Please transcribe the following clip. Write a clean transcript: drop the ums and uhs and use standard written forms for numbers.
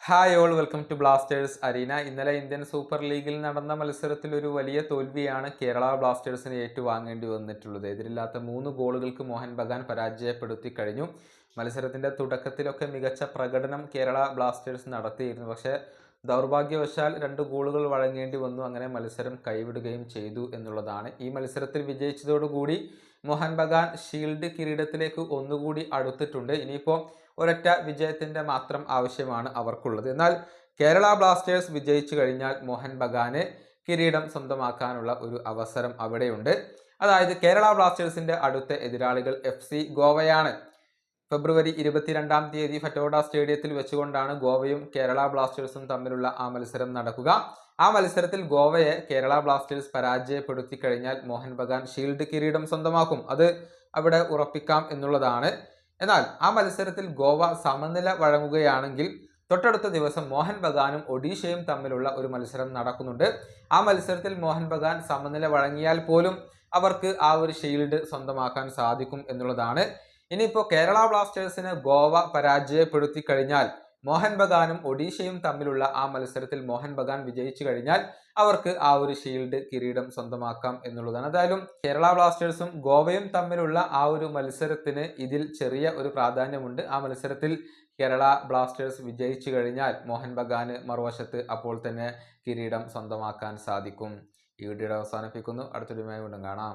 Hi all welcome to Blasters arena. ഇന്നലെ Indian super ലീഗിൽ നടന്ന മത്സരത്തിൽ ഒരു വലിയ തോൽവിയാണ് കേരള ബ്ലാസ്റ്റേഴ്സിന് ഏറ്റുവാങ്ങേണ്ടി വന്നിട്ടുള്ളത്. എതിരില്ലാത്ത 3 ഗോളുകൾക്ക് മോഹൻ ബഗാൻ പരാജയപ്പെടുത്തി കഴിഞ്ഞു. മത്സരത്തിന്റെ തുടക്കത്തിലൊക്കെ മികച്ച പ്രകടനം കേരള ബ്ലാസ്റ്റേഴ്സ് നടത്തിയിരുന്നു. പക്ഷേ ദൗർഭാഗ്യവശാൽ 2 ഗോളുകൾ വഴങ്ങേണ്ടി വന്നു. അങ്ങനെ മത്സരം കൈവിടുകയും ചെയ്തു എന്നുള്ളതാണ്. ഈ മത്സരത്തിൽ വിജയിച്ചതോടുകൂടി മോഹൻ ബഗാൻ ഷീൽഡ് കിരീടത്തിലേക്ക് ഒന്നുകൂടി അടുത്തിട്ടുണ്ട്. ഇനിയിപ്പോൾ ഒരൊറ്റ വിജയത്തിന്റെ മാത്രം ആവശ്യമാണ് അവർക്കുള്ളത്. എന്നാൽ കേരള ബ്ലാസ്റ്റേഴ്സ് വിജയിച്ചു കഴിഞ്ഞാൽ മോഹൻ ബഗാന് കിരീടം സ്വന്തമാക്കാനുള്ള ഒരു അവസരം അവിടെയുണ്ട്. അതായത് കേരള ബ്ലാസ്റ്റേഴ്സിന്റെ അടുത്ത എതിരാളികൾ FC ഗോവയാണ്. ഫെബ്രുവരി 22-ാം തീയതി ഫറ്റോഡ സ്റ്റേഡിയത്തിൽ വെച്ചുകൊണ്ടാണ് ഗോവയും കേരള ബ്ലാസ്റ്റേഴ്സും തമ്മിലുള്ള ആ മത്സരം നടക്കുക. ആ മത്സരത്തിൽ ഗോവയെ കേരള ബ്ലാസ്റ്റേഴ്സ് പരാജയപ്പെടുത്തി കഴിഞ്ഞാൽ മോഹൻ ബഗാൻ ഷീൽഡ് കിരീടം സ്വന്തമാക്കും. അത് അവിടെ ഉറപ്പിക്കാം എന്നുള്ളതാണ്. എന്നാൽ ആ മത്സരത്തിൽ ഗോവ സമനില വഴങ്ങുകയാണെങ്കിൽ തൊട്ടടുത്ത ദിവസം മോഹൻ ബഗാനും ഒഡീഷയും തമ്മിലുള്ള ഒരു മത്സരം നടക്കുന്നുണ്ട്. ആ മത്സരത്തിൽ മോഹൻ ബഗാൻ സമനില വഴങ്ങിയാൽ പോലും അവർക്ക് ആ ഒരു ഷീൽഡ് സ്വന്തമാക്കാൻ സാധിക്കും എന്നുള്ളതാണ്. ഇനിയിപ്പോൾ കേരള ബ്ലാസ്റ്റേഴ്സിന് ഗോവ പരാജയപ്പെടുത്തി കഴിഞ്ഞാൽ മോഹൻ ബഗാനും ഒഡീഷയും തമ്മിലുള്ള ആ മത്സരത്തിൽ മോഹൻ ബഗാൻ വിജയിച്ചു കഴിഞ്ഞാൽ അവർക്ക് ആ ഒരു ഷീൽഡ് കിരീടം സ്വന്തമാക്കാം എന്നുള്ളതാണ്. എന്തായാലും കേരള ബ്ലാസ്റ്റേഴ്സും ഗോവയും തമ്മിലുള്ള ആ ഒരു മത്സരത്തിന് ഇതിൽ ചെറിയ ഒരു പ്രാധാന്യമുണ്ട്. ആ മത്സരത്തിൽ കേരള ബ്ലാസ്റ്റേഴ്സ് വിജയിച്ചു കഴിഞ്ഞാൽ മോഹൻ ബഗാന് മറുവശത്ത് അപ്പോൾ തന്നെ കിരീടം സ്വന്തമാക്കാൻ സാധിക്കും. ഈ വീഡിയോ അവസാനിപ്പിക്കുന്നു. അടുത്തൊരു വീണ്ടും കാണാം.